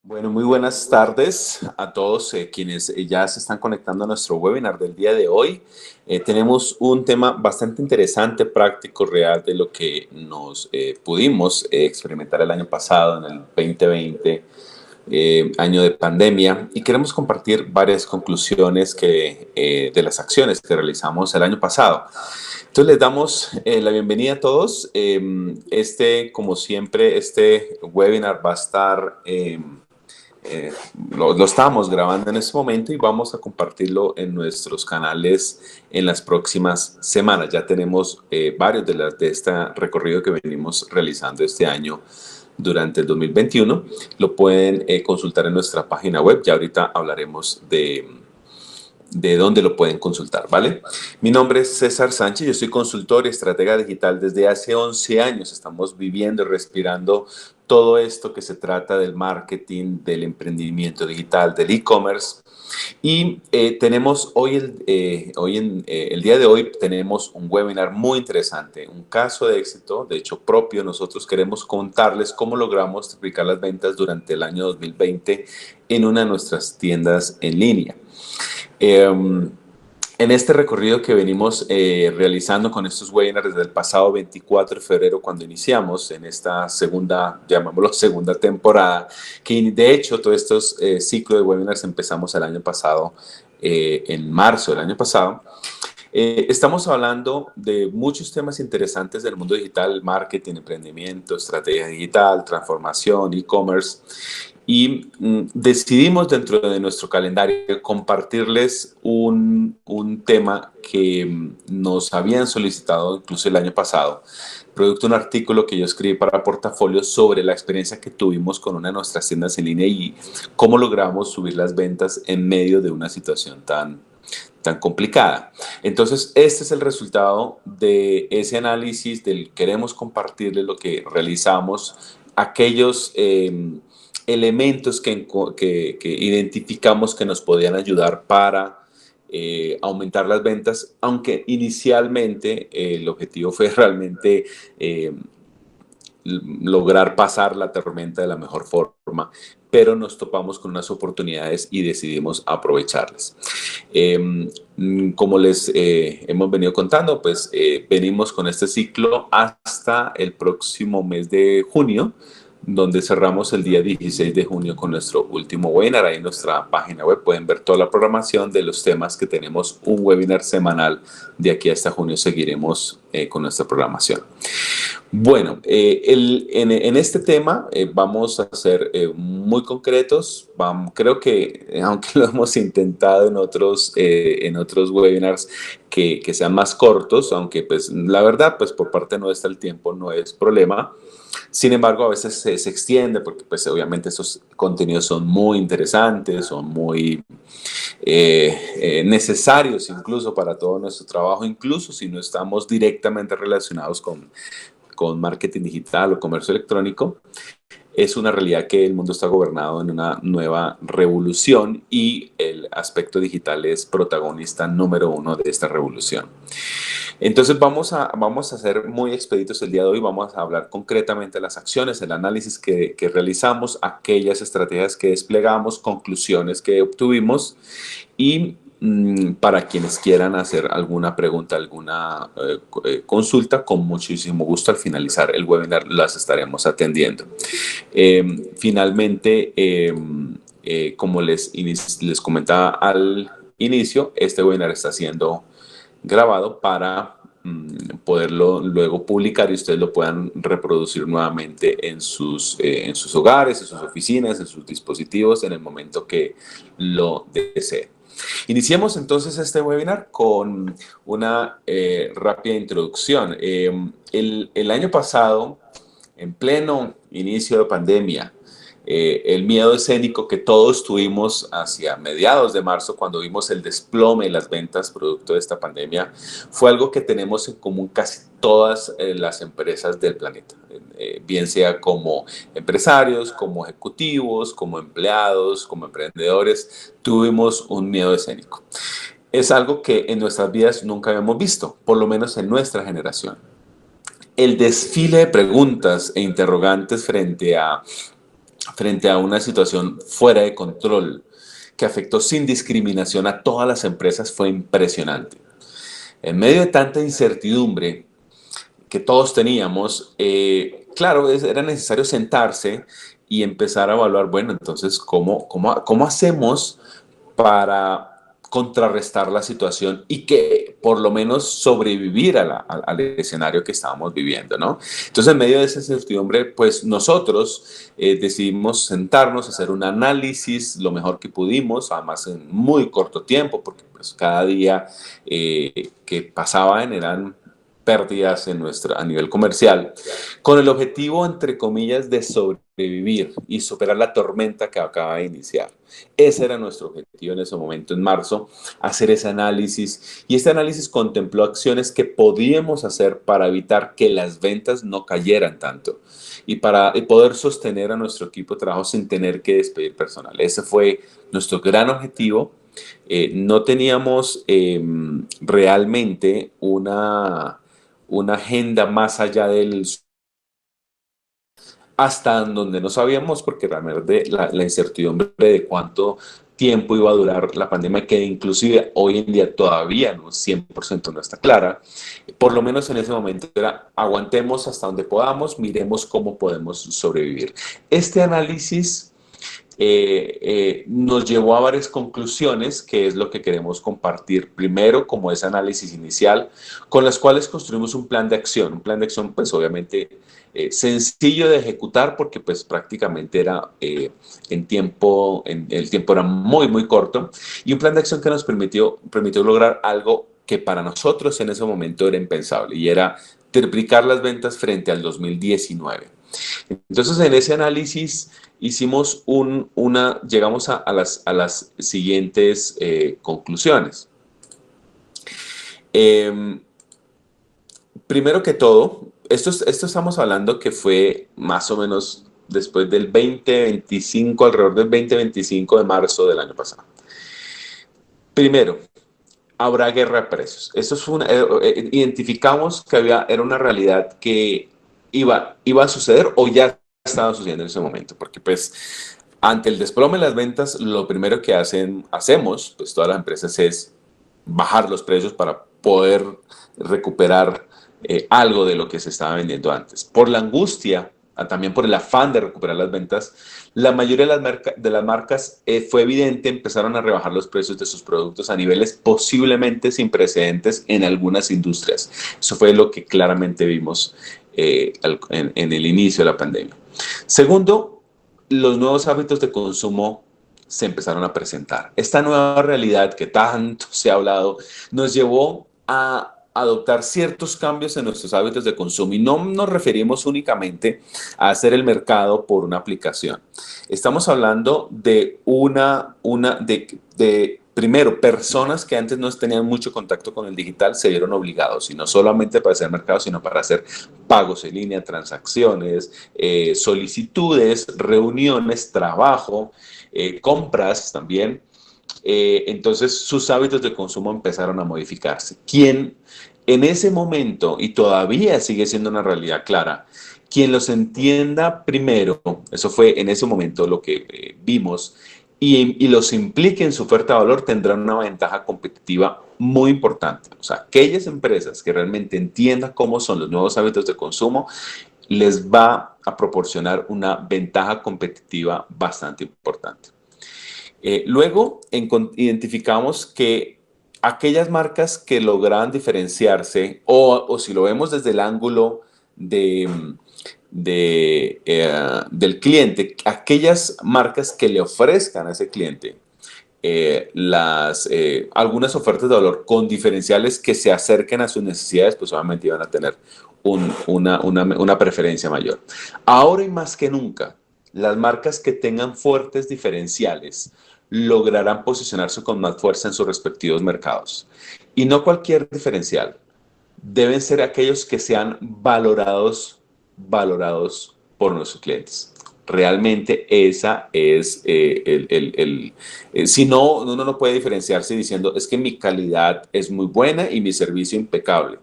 Bueno, muy buenas tardes a todos quienes ya se están conectando a nuestro webinar del día de hoy. Tenemos un tema bastante interesante, práctico, real de lo que nos pudimos experimentar el año pasado, en el 2020, año de pandemia, y queremos compartir varias conclusiones de las acciones que realizamos el año pasado. Entonces les damos la bienvenida a todos. Como siempre, este webinar va a estar lo estamos grabando en este momento y vamos a compartirlo en nuestros canales en las próximas semanas. Ya tenemos varios de este recorrido que venimos realizando este año durante el 2021. Lo pueden consultar en nuestra página web. Ya ahorita hablaremos de dónde lo pueden consultar, ¿vale? Mi nombre es César Sánchez, yo soy consultor y estratega digital desde hace 11 años. Estamos viviendo y respirando todo esto que se trata del marketing, del emprendimiento digital, del e-commerce. Y tenemos el día de hoy tenemos un webinar muy interesante, un caso de éxito, de hecho propio. Nosotros queremos contarles cómo logramos triplicar las ventas durante el año 2020 en una de nuestras tiendas en línea. En este recorrido que venimos realizando con estos webinars desde el pasado 24 de febrero, cuando iniciamos en esta segunda, llamémoslo segunda temporada, que de hecho todos estos ciclos de webinars empezamos el año pasado, en marzo del año pasado. Estamos hablando de muchos temas interesantes del mundo digital: marketing, emprendimiento, estrategia digital, transformación, e-commerce. Y decidimos dentro de nuestro calendario compartirles un tema que nos habían solicitado incluso el año pasado, producto de un artículo que yo escribí para Portafolio sobre la experiencia que tuvimos con una de nuestras tiendas en línea y cómo logramos subir las ventas en medio de una situación tan complicada. Entonces, este es el resultado de ese análisis, del queremos compartirles lo que realizamos, aquellos elementos que identificamos que nos podían ayudar para aumentar las ventas, aunque inicialmente el objetivo fue realmente lograr pasar la tormenta de la mejor forma, pero nos topamos con unas oportunidades y decidimos aprovecharlas. Como les hemos venido contando, pues venimos con este ciclo hasta el próximo mes de junio, donde cerramos el día 16 de junio con nuestro último webinar. Ahí en nuestra página web pueden ver toda la programación de los temas que tenemos, un webinar semanal. De aquí hasta junio seguiremos con nuestra programación. Bueno, en este tema vamos a ser muy concretos. Creo que, aunque lo hemos intentado en otros webinars que sean más cortos, aunque pues la verdad, pues por parte nuestra el tiempo no es problema. Sin embargo, a veces se extiende porque pues obviamente estos contenidos son muy interesantes, son muy necesarios incluso para todo nuestro trabajo, incluso si no estamos directamente relacionados con marketing digital o comercio electrónico. Es una realidad que el mundo está gobernado en una nueva revolución y el aspecto digital es protagonista número uno de esta revolución. Entonces vamos a ser muy expeditos el día de hoy. Vamos a hablar concretamente de las acciones, el análisis que realizamos, aquellas estrategias que desplegamos, conclusiones que obtuvimos y para quienes quieran hacer alguna pregunta, alguna consulta, con muchísimo gusto al finalizar el webinar las estaremos atendiendo. Finalmente, como les comentaba al inicio, este webinar está siendo grabado para poderlo luego publicar y ustedes lo puedan reproducir nuevamente en sus hogares, en sus oficinas, en sus dispositivos, en el momento que lo deseen. Iniciemos entonces este webinar con una rápida introducción. El año pasado, en pleno inicio de pandemia, el miedo escénico que todos tuvimos hacia mediados de marzo, cuando vimos el desplome en las ventas producto de esta pandemia, fue algo que tenemos en común casi todas las empresas del planeta, bien sea como empresarios, como ejecutivos, como empleados, como emprendedores. Tuvimos un miedo escénico. Es algo que en nuestras vidas nunca habíamos visto, por lo menos en nuestra generación. El desfile de preguntas e interrogantes frente a frente a una situación fuera de control que afectó sin discriminación a todas las empresas fue impresionante. En medio de tanta incertidumbre que todos teníamos, claro, era necesario sentarse y empezar a evaluar, bueno, entonces, ¿cómo hacemos para contrarrestar la situación y que por lo menos sobrevivir al escenario que estábamos viviendo, ¿no? Entonces, en medio de esa incertidumbre, pues nosotros decidimos sentarnos, hacer un análisis lo mejor que pudimos, además en muy corto tiempo, porque pues cada día que pasaban eran pérdidas a nivel comercial, con el objetivo, entre comillas, de sobrevivir y superar la tormenta que acaba de iniciar. Ese era nuestro objetivo en ese momento, en marzo, hacer ese análisis. Y este análisis contempló acciones que podíamos hacer para evitar que las ventas no cayeran tanto y para poder sostener a nuestro equipo de trabajo sin tener que despedir personal. Ese fue nuestro gran objetivo. No teníamos realmente una agenda más allá del hasta donde no sabíamos, porque realmente la incertidumbre de cuánto tiempo iba a durar la pandemia, que inclusive hoy en día todavía no 100% no está clara, por lo menos en ese momento era aguantemos hasta donde podamos, miremos cómo podemos sobrevivir. Este análisis nos llevó a varias conclusiones, que es lo que queremos compartir primero, como ese análisis inicial, con las cuales construimos un plan de acción pues obviamente sencillo de ejecutar porque pues prácticamente era el tiempo era muy muy corto y un plan de acción que nos permitió lograr algo que para nosotros en ese momento era impensable y era triplicar las ventas frente al 2019. Entonces, en ese análisis llegamos a las siguientes conclusiones. Eh, Primero que todo, esto estamos hablando que fue más o menos después del 2025, alrededor del 20-25 de marzo del año pasado. Primero, habrá guerra de precios. Identificamos que era una realidad que iba a suceder o ya estaba sucediendo en ese momento, porque pues ante el desplome de las ventas, lo primero que hacemos, pues todas las empresas es bajar los precios para poder recuperar algo de lo que se estaba vendiendo antes. Por la angustia, también por el afán de recuperar las ventas, la mayoría de las marcas fue evidente, empezaron a rebajar los precios de sus productos a niveles posiblemente sin precedentes en algunas industrias. Eso fue lo que claramente vimos en el inicio de la pandemia. Segundo, los nuevos hábitos de consumo se empezaron a presentar. Esta nueva realidad que tanto se ha hablado nos llevó a adoptar ciertos cambios en nuestros hábitos de consumo y no nos referimos únicamente a hacer el mercado por una aplicación. Estamos hablando de primero, personas que antes no tenían mucho contacto con el digital se vieron obligados, y no solamente para hacer mercado, sino para hacer pagos en línea, transacciones, solicitudes, reuniones, trabajo, compras también. Entonces sus hábitos de consumo empezaron a modificarse. Quien en ese momento, y todavía sigue siendo una realidad clara, quien los entienda primero, eso fue en ese momento lo que vimos, y los implique en su oferta de valor, tendrán una ventaja competitiva muy importante. O sea, aquellas empresas que realmente entiendan cómo son los nuevos hábitos de consumo, les va a proporcionar una ventaja competitiva bastante importante. Luego identificamos que aquellas marcas que lograban diferenciarse, o si lo vemos desde el ángulo del cliente, aquellas marcas que le ofrezcan a ese cliente algunas ofertas de valor con diferenciales que se acerquen a sus necesidades, pues obviamente iban a tener una preferencia mayor. Ahora y más que nunca, las marcas que tengan fuertes diferenciales lograrán posicionarse con más fuerza en sus respectivos mercados. Y no cualquier diferencial, deben ser aquellos que sean valorados por nuestros clientes. Realmente esa es si no, uno no puede diferenciarse diciendo es que mi calidad es muy buena y mi servicio impecable.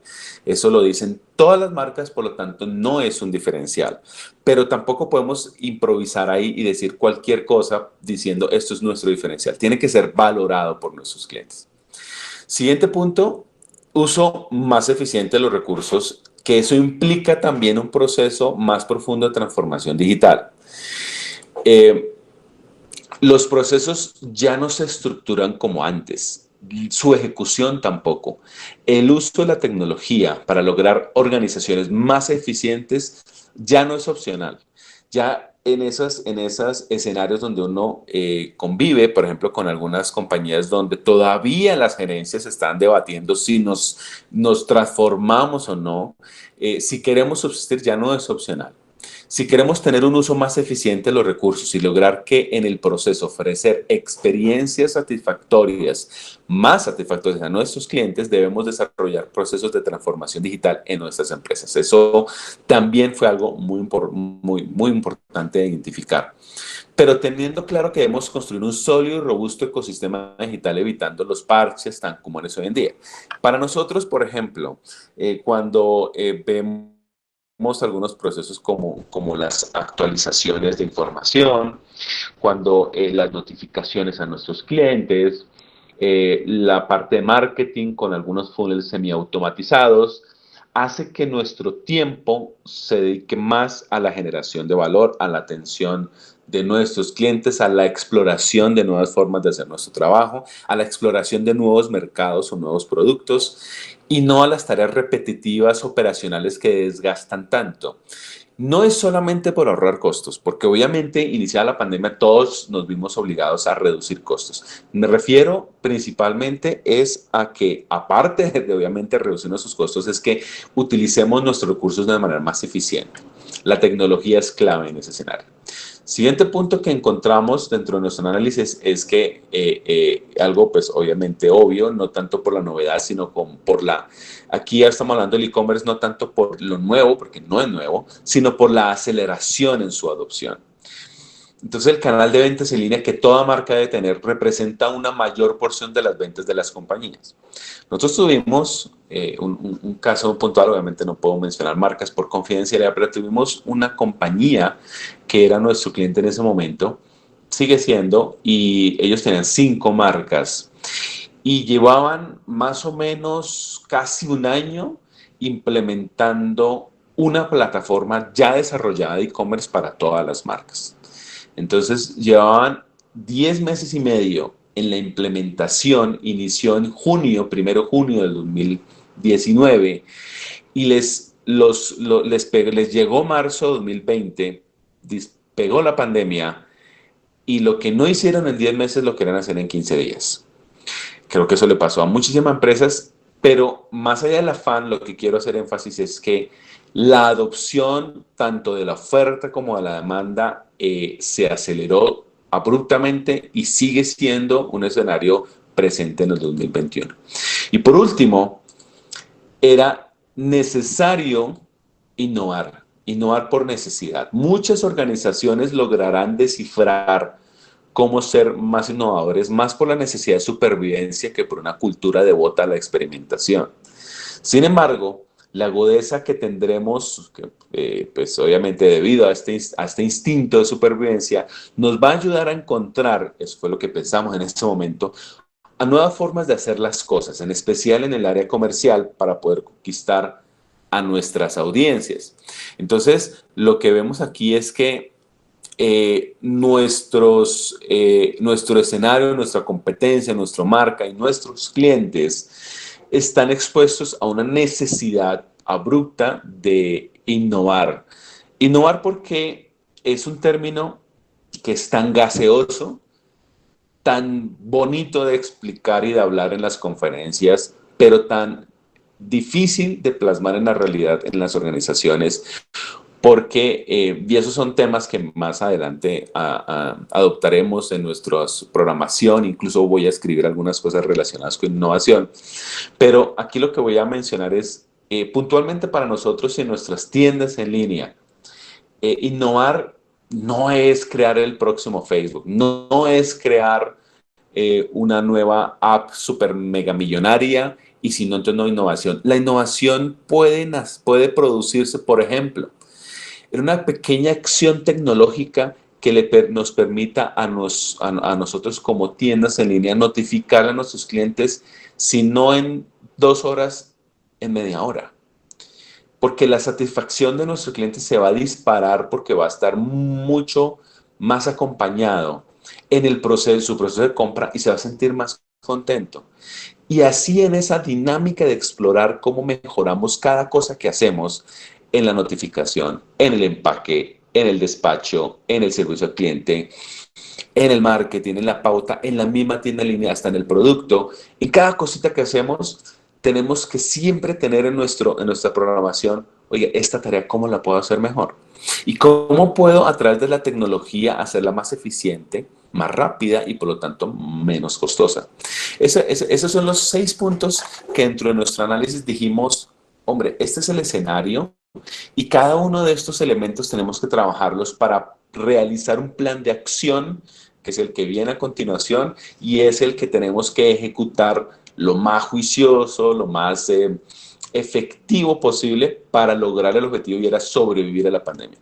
Eso lo dicen todas las marcas, por lo tanto no es un diferencial. Pero tampoco podemos improvisar ahí y decir cualquier cosa diciendo esto es nuestro diferencial. Tiene que ser valorado por nuestros clientes. Siguiente punto, uso más eficiente de los recursos, que eso implica también un proceso más profundo de transformación digital. Eh, los procesos ya no se estructuran como antes, su ejecución tampoco. El uso de la tecnología para lograr organizaciones más eficientes ya no es opcional. Ya en esos escenarios donde uno convive, por ejemplo, con algunas compañías donde todavía las gerencias están debatiendo si nos transformamos o no, si queremos subsistir ya no es opcional. Si queremos tener un uso más eficiente de los recursos y lograr que en el proceso ofrecer experiencias satisfactorias, más satisfactorias a nuestros clientes, debemos desarrollar procesos de transformación digital en nuestras empresas. Eso también fue algo muy importante de identificar. Pero teniendo claro que debemos construir un sólido y robusto ecosistema digital evitando los parches tan comunes hoy en día. Para nosotros, por ejemplo, cuando vemos algunos procesos como las actualizaciones de información, cuando las notificaciones a nuestros clientes, la parte de marketing con algunos funnels semiautomatizados, hace que nuestro tiempo se dedique más a la generación de valor, a la atención de nuestros clientes, a la exploración de nuevas formas de hacer nuestro trabajo, a la exploración de nuevos mercados o nuevos productos y no a las tareas repetitivas operacionales que desgastan tanto. No es solamente por ahorrar costos, porque obviamente iniciada la pandemia todos nos vimos obligados a reducir costos. Me refiero principalmente es a que aparte de obviamente reducir nuestros costos, es que utilicemos nuestros recursos de manera más eficiente. La tecnología es clave en ese escenario. Siguiente punto que encontramos dentro de nuestro análisis es que algo pues obviamente obvio, no tanto por la novedad, sino por aquí ya estamos hablando del e-commerce no tanto por lo nuevo, porque no es nuevo, sino por la aceleración en su adopción. Entonces el canal de ventas en línea que toda marca debe tener representa una mayor porción de las ventas de las compañías. Nosotros tuvimos un caso puntual, obviamente no puedo mencionar marcas por confidencialidad, pero tuvimos una compañía que era nuestro cliente en ese momento, sigue siendo, y ellos tenían 5 marcas y llevaban más o menos casi un año implementando una plataforma ya desarrollada de e-commerce para todas las marcas. Entonces llevaban 10 meses y medio en la implementación, inició en junio, 1 de junio del 2019, y les llegó marzo de 2020, pegó la pandemia, y lo que no hicieron en 10 meses lo querían hacer en 15 días. Creo que eso le pasó a muchísimas empresas, pero más allá del afán, lo que quiero hacer énfasis es que la adopción tanto de la oferta como de la demanda se aceleró abruptamente y sigue siendo un escenario presente en el 2021. Y por último, era necesario innovar por necesidad. Muchas organizaciones lograrán descifrar cómo ser más innovadores, más por la necesidad de supervivencia que por una cultura devota a la experimentación. Sin embargo, la agudeza que tendremos, pues obviamente debido a este instinto de supervivencia, nos va a ayudar a encontrar, eso fue lo que pensamos en este momento, a nuevas formas de hacer las cosas, en especial en el área comercial, para poder conquistar a nuestras audiencias. Entonces, lo que vemos aquí es que nuestro escenario, nuestra competencia, nuestra marca y nuestros clientes están expuestos a una necesidad abrupta de innovar. Innovar porque es un término que es tan gaseoso, tan bonito de explicar y de hablar en las conferencias, pero tan difícil de plasmar en la realidad en las organizaciones porque, y esos son temas que más adelante adoptaremos en nuestra programación, incluso voy a escribir algunas cosas relacionadas con innovación, pero aquí lo que voy a mencionar es, puntualmente para nosotros en nuestras tiendas en línea, innovar no es crear el próximo Facebook, no es crear una nueva app super mega millonaria y si no, entonces no hay innovación. La innovación puede producirse, por ejemplo, en una pequeña acción tecnológica que nos permita a nosotros como tiendas en línea notificar a nuestros clientes, si no en 2 horas, en media hora. Porque la satisfacción de nuestro cliente se va a disparar porque va a estar mucho más acompañado en su proceso de compra y se va a sentir más contento. Y así en esa dinámica de explorar cómo mejoramos cada cosa que hacemos en la notificación, en el empaque, en el despacho, en el servicio al cliente, en el marketing, en la pauta, en la misma tienda en línea, hasta en el producto. Y cada cosita que hacemos, tenemos que siempre tener en nuestra programación, oye, esta tarea, ¿cómo la puedo hacer mejor? ¿Y cómo puedo a través de la tecnología hacerla más eficiente, más rápida y por lo tanto menos costosa? Esos son los 6 puntos que dentro de nuestro análisis dijimos, hombre, este es el escenario y cada uno de estos elementos tenemos que trabajarlos para realizar un plan de acción, que es el que viene a continuación, y es el que tenemos que ejecutar lo más juicioso, lo más efectivo posible para lograr el objetivo y era sobrevivir a la pandemia.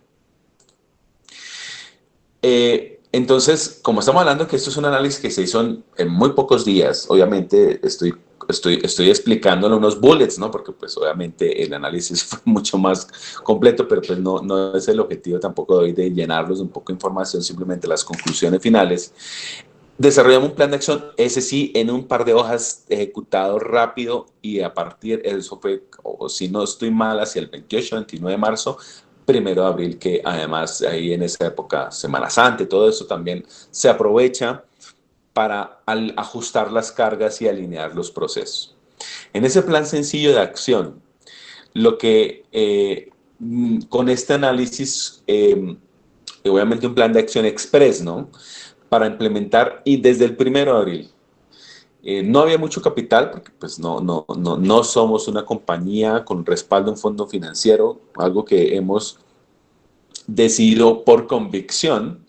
Entonces, como estamos hablando que esto es un análisis que se hizo en muy pocos días, obviamente estoy explicándole unos bullets, ¿no? Porque pues obviamente el análisis fue mucho más completo, pero pues no es el objetivo tampoco de hoy de llenarlos de un poco de información, simplemente las conclusiones finales. Desarrollamos un plan de acción, ese sí, en un par de hojas ejecutado rápido y a partir, eso fue, o si no estoy mal, hacia el 28, 29 de marzo, 1 de abril, que además ahí en esa época, Semana Santa, todo eso también se aprovecha para ajustar las cargas y alinear los procesos. En ese plan sencillo de acción, lo que con este análisis, obviamente un plan de acción express, ¿no? Para implementar y desde el 1 de abril. No había mucho capital porque pues no somos una compañía con respaldo en fondo financiero, algo que hemos decidido por convicción.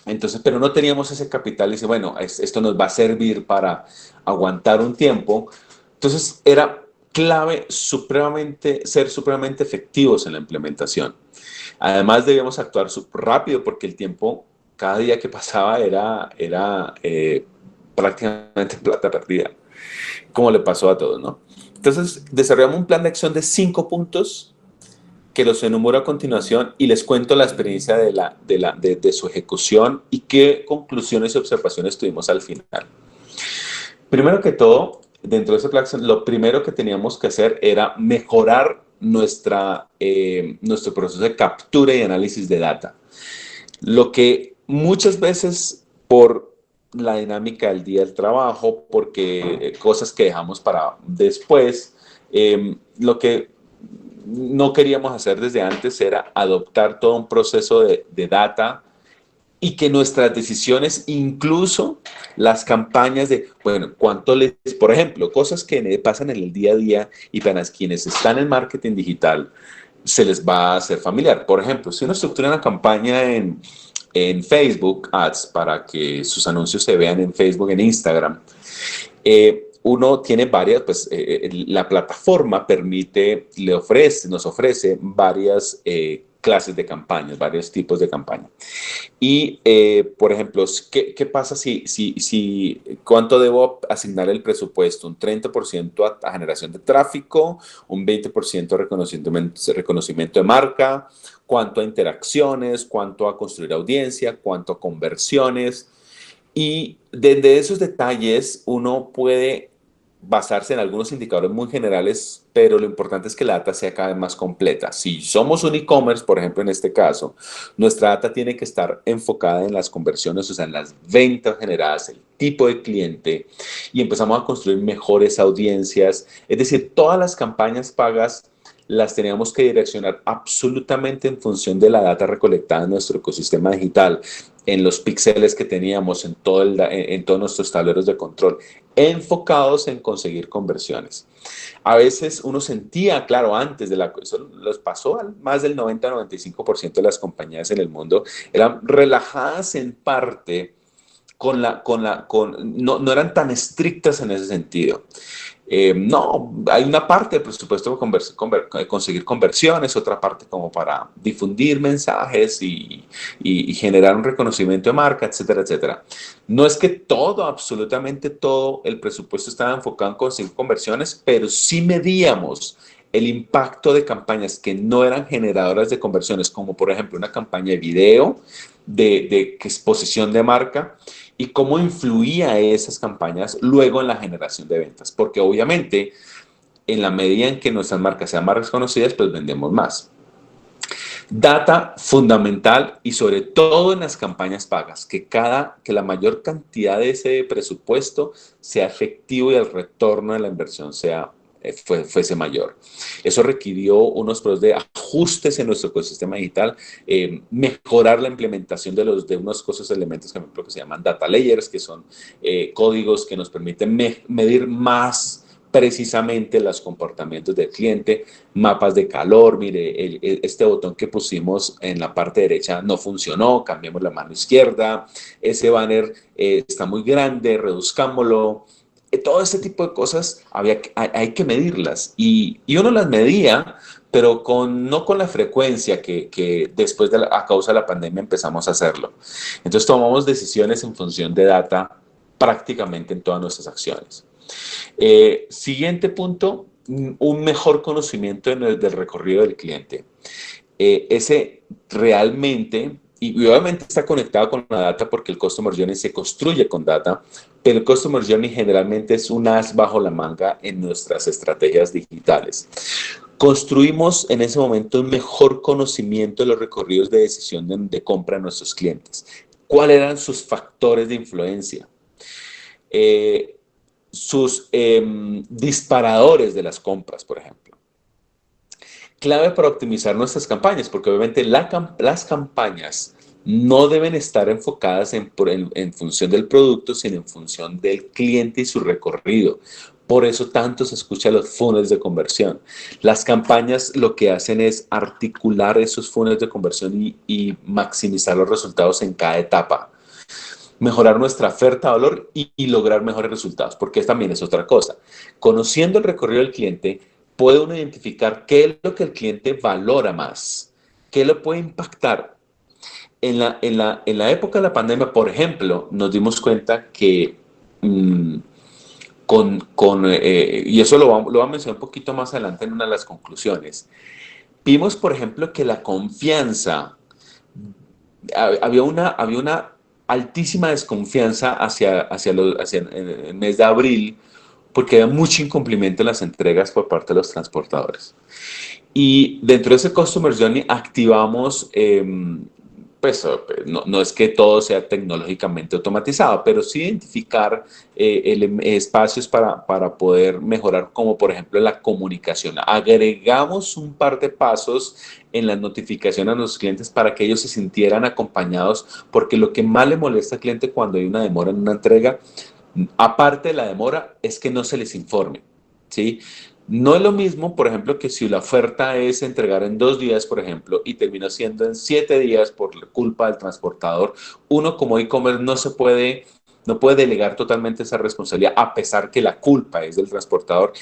Entonces, pero no teníamos ese capital y dice, bueno, esto nos va a servir para aguantar un tiempo. Entonces, era clave ser supremamente efectivos en la implementación. Además, debíamos actuar rápido porque el tiempo, cada día que pasaba era prácticamente plata perdida, como le pasó a todos, ¿no? Entonces, desarrollamos un plan de acción de 5 puntos que los enumero a continuación y les cuento la experiencia de su ejecución y qué conclusiones y observaciones tuvimos al final. Primero que todo, dentro de ese plan, lo primero que teníamos que hacer era mejorar nuestro proceso de captura y análisis de data. Lo que muchas veces por la dinámica del día del trabajo, porque cosas que dejamos para después, lo que no queríamos hacer desde antes era adoptar todo un proceso de data y que nuestras decisiones, incluso las campañas de, bueno, por ejemplo, cosas que pasan en el día a día y para quienes están en marketing digital, se les va a hacer familiar. Por ejemplo, si uno estructura una campaña en Facebook Ads para que sus anuncios se vean en Facebook, en Instagram, uno tiene varias, pues la plataforma nos ofrece varias clases de campañas, varios tipos de campaña. Y, por ejemplo, ¿qué pasa cuánto debo asignar el presupuesto? ¿Un 30% a generación de tráfico? ¿Un 20% a reconocimiento de marca? ¿Cuánto a interacciones? ¿Cuánto a construir audiencia? ¿Cuánto a conversiones? Y desde esos detalles uno puede basarse en algunos indicadores muy generales, pero lo importante es que la data sea cada vez más completa. Si somos un e-commerce, por ejemplo, en este caso, nuestra data tiene que estar enfocada en las conversiones, o sea, en las ventas generadas, el tipo de cliente, y empezamos a construir mejores audiencias. Es decir, todas las campañas pagas las teníamos que direccionar absolutamente en función de la data recolectada en nuestro ecosistema digital, en los píxeles que teníamos, en todos nuestros tableros de control, enfocados en conseguir conversiones. A veces uno sentía, claro, antes de eso los pasó a más del 90-95% de las compañías en el mundo, eran relajadas en parte no eran tan estrictas en ese sentido. No, hay una parte del presupuesto para conseguir conversiones, otra parte como para difundir mensajes y generar un reconocimiento de marca, etcétera, etcétera. No es que todo, absolutamente todo el presupuesto estaba enfocado en conseguir conversiones, pero sí medíamos el impacto de campañas que no eran generadoras de conversiones, como por ejemplo una campaña de video, de exposición de marca, y cómo influía esas campañas luego en la generación de ventas. Porque obviamente, en la medida en que nuestras marcas sean más reconocidas, pues vendemos más. Data fundamental y sobre todo en las campañas pagas, que la mayor cantidad de ese presupuesto sea efectivo y el retorno de la inversión fuese mayor. Eso requirió unos procesos de ajustes en nuestro ecosistema digital, mejorar la implementación de unos cosas, elementos que se llaman data layers, que son códigos que nos permiten medir más precisamente los comportamientos del cliente, mapas de calor, mire, este botón que pusimos en la parte derecha no funcionó, cambiemos la mano izquierda, ese banner está muy grande, reduzcámoslo. Todo este tipo de cosas hay que medirlas y uno las medía, pero no con la frecuencia que después a causa de la pandemia empezamos a hacerlo. Entonces tomamos decisiones en función de data prácticamente en todas nuestras acciones. Siguiente punto, un mejor conocimiento del recorrido del cliente. Ese realmente, y obviamente está conectado con la data porque el Customer Journey se construye con data, pero el Customer Journey generalmente es un as bajo la manga en nuestras estrategias digitales. Construimos en ese momento un mejor conocimiento de los recorridos de decisión de compra de nuestros clientes. ¿Cuáles eran sus factores de influencia? Sus disparadores de las compras, por ejemplo. Clave para optimizar nuestras campañas, porque obviamente las campañas no deben estar enfocadas en función del producto, sino en función del cliente y su recorrido. Por eso tanto se escucha los funnels de conversión. Las campañas lo que hacen es articular esos funnels de conversión y maximizar los resultados en cada etapa. Mejorar nuestra oferta de valor y lograr mejores resultados, porque también es otra cosa. Conociendo el recorrido del cliente, puede uno identificar qué es lo que el cliente valora más, qué lo puede impactar. En la época de la pandemia, por ejemplo, nos dimos cuenta que y eso lo voy a mencionar un poquito más adelante en una de las conclusiones, vimos, por ejemplo, que la confianza, había una altísima desconfianza hacia el mes de abril, porque había mucho incumplimiento en las entregas por parte de los transportadores. Y dentro de ese Customer Journey activamos, pues no es que todo sea tecnológicamente automatizado, pero sí identificar espacios para poder mejorar, como por ejemplo la comunicación. Agregamos un par de pasos en la notificación a los clientes para que ellos se sintieran acompañados, porque lo que más le molesta al cliente cuando hay una demora en una entrega, aparte de la demora, es que no se les informe, ¿sí? No es lo mismo, por ejemplo, que si la oferta es entregar en 2 días, por ejemplo, y termina siendo en 7 días por culpa del transportador. Uno como e-commerce no puede delegar totalmente esa responsabilidad, a pesar que la culpa es del transportador.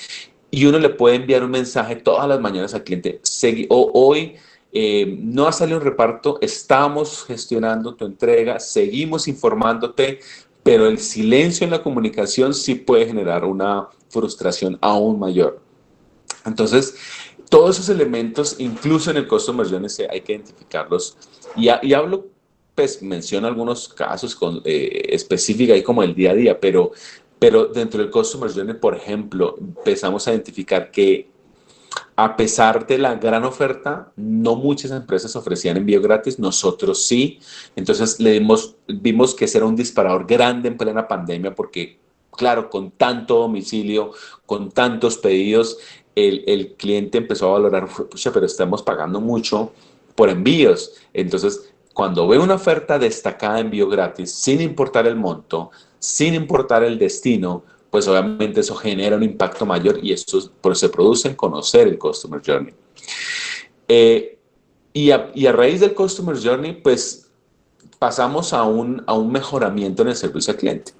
Y uno le puede enviar un mensaje todas las mañanas al cliente. Hoy no ha salido un reparto, estamos gestionando tu entrega, seguimos informándote, pero el silencio en la comunicación sí puede generar una frustración aún mayor. Entonces, todos esos elementos, incluso en el Customer Journey, hay que identificarlos. Y hablo, pues menciono algunos casos específicos ahí como el día a día, pero dentro del Customer Journey, por ejemplo, empezamos a identificar que a pesar de la gran oferta, no muchas empresas ofrecían envío gratis, nosotros sí. Entonces vimos que ese era un disparador grande en plena pandemia porque claro, con tanto domicilio, con tantos pedidos, el cliente empezó a valorar, pucha, pero estamos pagando mucho por envíos. Entonces, cuando ve una oferta destacada de envío gratis, sin importar el monto, sin importar el destino, pues obviamente eso genera un impacto mayor y eso pues, se produce en conocer el Customer Journey. Eh, y a raíz del Customer Journey, pues pasamos a un mejoramiento en el servicio al cliente.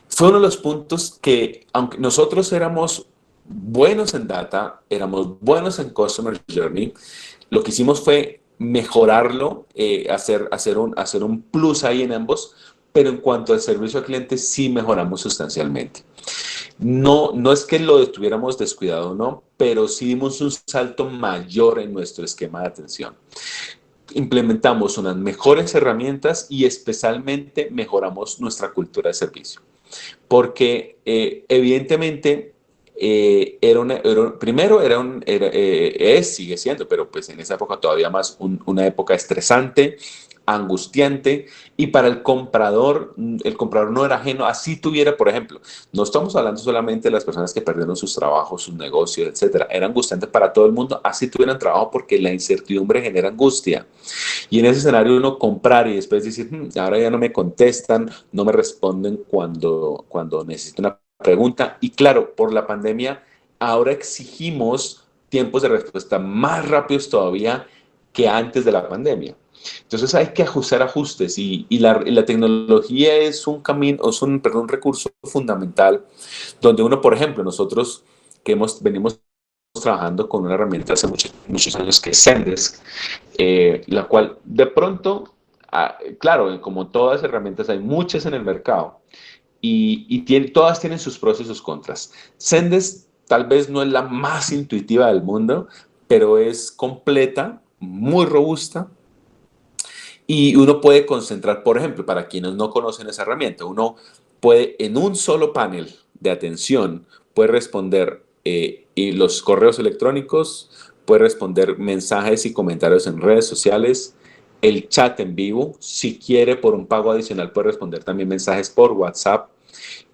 Fue uno de los puntos que, aunque nosotros éramos buenos en data, éramos buenos en Customer Journey, lo que hicimos fue mejorarlo, hacer un plus ahí en ambos, pero en cuanto al servicio al cliente sí mejoramos sustancialmente. No, no es que lo estuviéramos descuidado, no, pero sí dimos un salto mayor en nuestro esquema de atención. Implementamos unas mejores herramientas y especialmente mejoramos nuestra cultura de servicio. Porque evidentemente primero sigue siendo, pero pues en esa época todavía más una época estresante, angustiante, y para el comprador no era ajeno, así tuviera, por ejemplo, no estamos hablando solamente de las personas que perdieron sus trabajos, sus negocios, etcétera, era angustiante para todo el mundo, así tuvieran trabajo porque la incertidumbre genera angustia. Y en ese escenario uno comprar y después decir, ahora ya no me contestan, no me responden cuando necesito una pregunta. Y claro, por la pandemia, ahora exigimos tiempos de respuesta más rápidos todavía que antes de la pandemia. Entonces hay que ajustar ajustes y la tecnología es un camino, un recurso fundamental donde uno, por ejemplo, nosotros que venimos trabajando con una herramienta hace muchos años que es Zendesk, la cual de pronto, claro, como todas las herramientas, hay muchas en el mercado y todas tienen sus pros y sus contras. Zendesk tal vez no es la más intuitiva del mundo, pero es completa, muy robusta y uno puede concentrar, por ejemplo, para quienes no conocen esa herramienta, uno puede en un solo panel de atención, puede responder y los correos electrónicos, puede responder mensajes y comentarios en redes sociales, el chat en vivo, si quiere por un pago adicional puede responder también mensajes por WhatsApp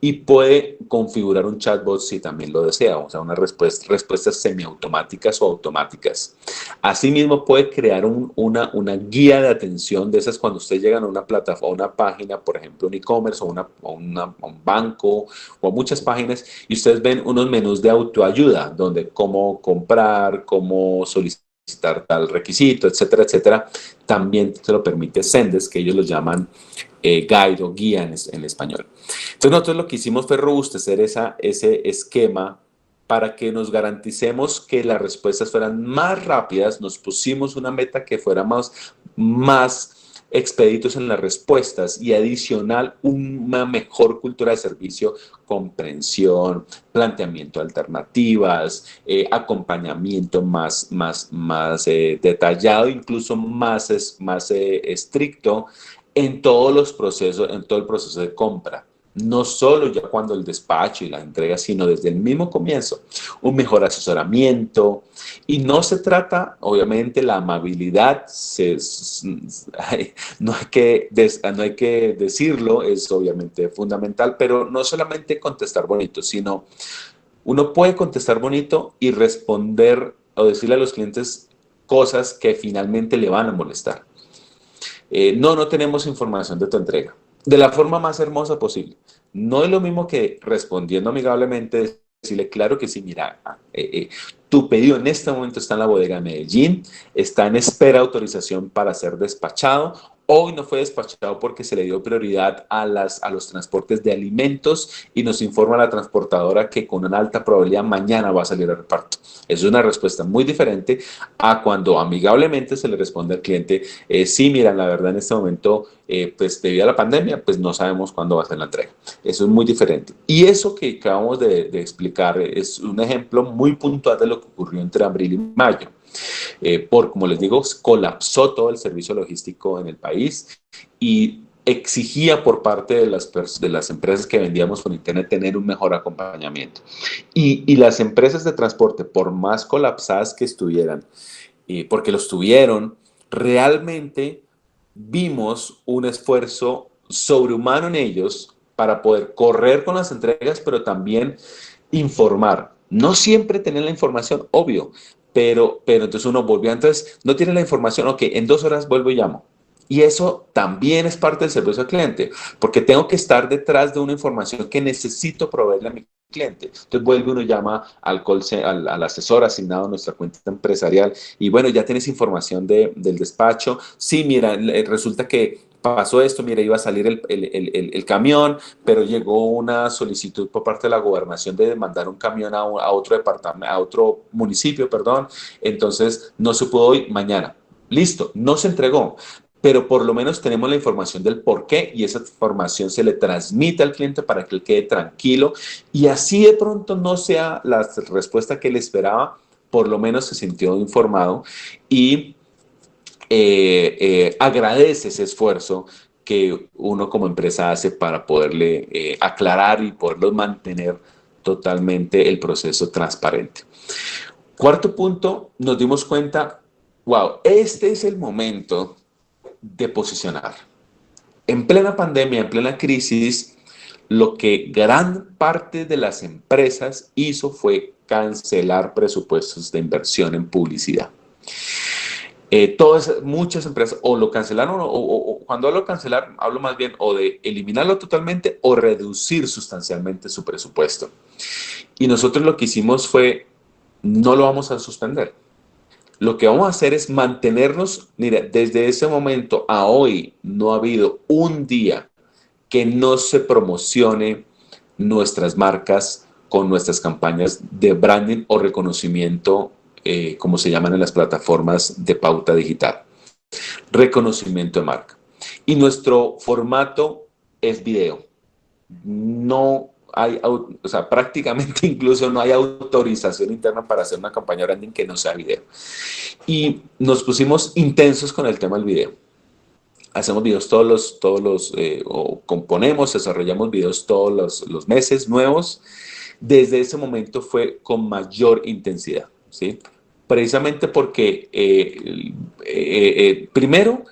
y puede configurar un chatbot si también lo desea, o sea, unas respuestas semiautomáticas o automáticas. Asimismo, puede crear una guía de atención de esas cuando ustedes llegan a una plataforma, una página, por ejemplo, un e-commerce o un banco o muchas páginas y ustedes ven unos menús de autoayuda donde cómo comprar, cómo solicitar tal requisito, etcétera, etcétera. También se lo permite Zendesk, que ellos lo llaman guide o guía en español. Entonces nosotros lo que hicimos fue robustecer ese esquema para que nos garanticemos que las respuestas fueran más rápidas, nos pusimos una meta que fuera más expeditos en las respuestas y adicional una mejor cultura de servicio, comprensión, planteamiento de alternativas, acompañamiento más detallado, incluso más estricto en todos los procesos, en todo el proceso de compra. No solo ya cuando el despacho y la entrega, sino desde el mismo comienzo. Un mejor asesoramiento. Y no se trata, obviamente, la amabilidad, no hay que decirlo, es obviamente fundamental, pero no solamente contestar bonito, sino uno puede contestar bonito y responder o decirle a los clientes cosas que finalmente le van a molestar. No tenemos información de tu entrega. De la forma más hermosa posible. No es lo mismo que respondiendo amigablemente, decirle, claro que sí, mira, tu pedido en este momento está en la bodega de Medellín, está en espera de autorización para ser despachado. Hoy no fue despachado porque se le dio prioridad a los transportes de alimentos y nos informa la transportadora que con una alta probabilidad mañana va a salir al reparto. Es una respuesta muy diferente a cuando amigablemente se le responde al cliente, sí, mira, la verdad en este momento, pues debido a la pandemia, pues no sabemos cuándo va a ser la entrega. Eso es muy diferente. Y eso que acabamos de explicar es un ejemplo muy puntual de lo que ocurrió entre abril y mayo. Como les digo, colapsó todo el servicio logístico en el país y exigía por parte de las empresas que vendíamos por internet tener un mejor acompañamiento. Y las empresas de transporte, por más colapsadas que estuvieran, porque los tuvieron, realmente vimos un esfuerzo sobrehumano en ellos para poder correr con las entregas, pero también informar. No siempre tener la información, obvio, pero entonces uno volvió, entonces no tiene la información, ok, en 2 horas vuelvo y llamo. Y eso también es parte del servicio al cliente, porque tengo que estar detrás de una información que necesito proveerle a mi cliente. Entonces vuelve uno, llama al asesor asignado a nuestra cuenta empresarial y bueno, ya tienes información del despacho. Sí, mira, resulta que pasó esto, mira, iba a salir el camión, pero llegó una solicitud por parte de la gobernación de mandar un camión a otro departamento, a otro municipio, perdón. Entonces no se pudo hoy, mañana. Listo, no se entregó, pero por lo menos tenemos la información del por qué y esa información se le transmite al cliente para que él quede tranquilo y así de pronto no sea la respuesta que él esperaba, por lo menos se sintió informado y agradece ese esfuerzo que uno como empresa hace para poderle aclarar y poderlo mantener totalmente el proceso transparente. Cuarto punto, nos dimos cuenta, wow, este es el momento de posicionar. En plena pandemia, en plena crisis, lo que gran parte de las empresas hizo fue cancelar presupuestos de inversión en publicidad. Muchas empresas o lo cancelaron o cuando hablo cancelar, hablo más bien o de eliminarlo totalmente o reducir sustancialmente su presupuesto. Y nosotros lo que hicimos fue, no lo vamos a suspender. Lo que vamos a hacer es mantenernos, mira, desde ese momento a hoy no ha habido un día que no se promocione nuestras marcas con nuestras campañas de branding o reconocimiento, como se llaman en las plataformas de pauta digital. Reconocimiento de marca. Y nuestro formato es video. No hay, o sea, prácticamente incluso no hay autorización interna para hacer una campaña branding que no sea video. Y nos pusimos intensos con el tema del video. Hacemos videos o componemos, desarrollamos videos todos los meses nuevos. Desde ese momento fue con mayor intensidad, ¿sí? Precisamente porque, primero,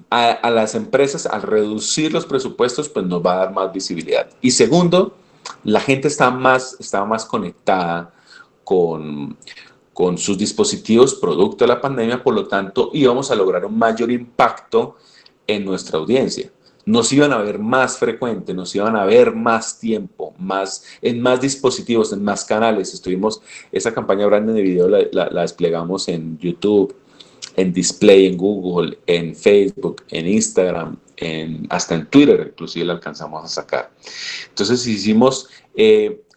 a las empresas, al reducir los presupuestos, pues nos va a dar más visibilidad. Y segundo, la gente estaba más conectada con, con sus dispositivos producto de la pandemia, por lo tanto íbamos a lograr un mayor impacto en nuestra audiencia. Nos iban a ver más frecuente, nos iban a ver más tiempo, en más dispositivos, en más canales. Esa campaña branding de video la desplegamos en YouTube, en display, en Google, en Facebook, en Instagram, hasta en Twitter, inclusive la alcanzamos a sacar. Entonces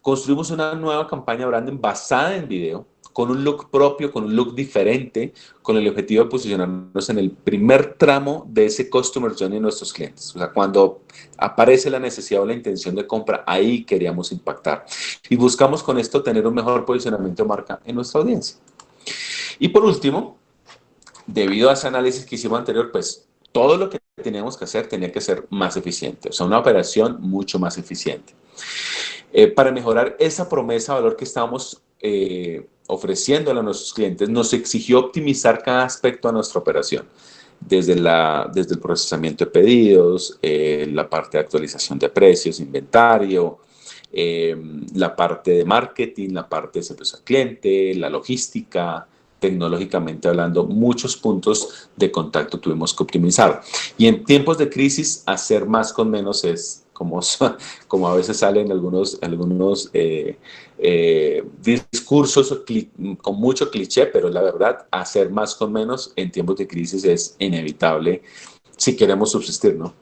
construimos una nueva campaña branding basada en video, con un look propio, con un look diferente, con el objetivo de posicionarnos en el primer tramo de ese customer journey de nuestros clientes. O sea, cuando aparece la necesidad o la intención de compra, ahí queríamos impactar. Y buscamos con esto tener un mejor posicionamiento de marca en nuestra audiencia. Y por último, debido a ese análisis que hicimos anterior, pues todo lo que teníamos que hacer tenía que ser más eficiente, o sea, una operación mucho más eficiente. Para mejorar esa promesa de valor que estábamos ofreciéndole a nuestros clientes, nos exigió optimizar cada aspecto de nuestra operación, desde el procesamiento de pedidos, la parte de actualización de precios, inventario, la parte de marketing, la parte de servicio al cliente, la logística, tecnológicamente hablando, muchos puntos de contacto tuvimos que optimizar. Y en tiempos de crisis, hacer más con menos es como a veces salen algunos discursos con mucho cliché, pero la verdad, hacer más con menos en tiempos de crisis es inevitable si queremos subsistir, ¿no?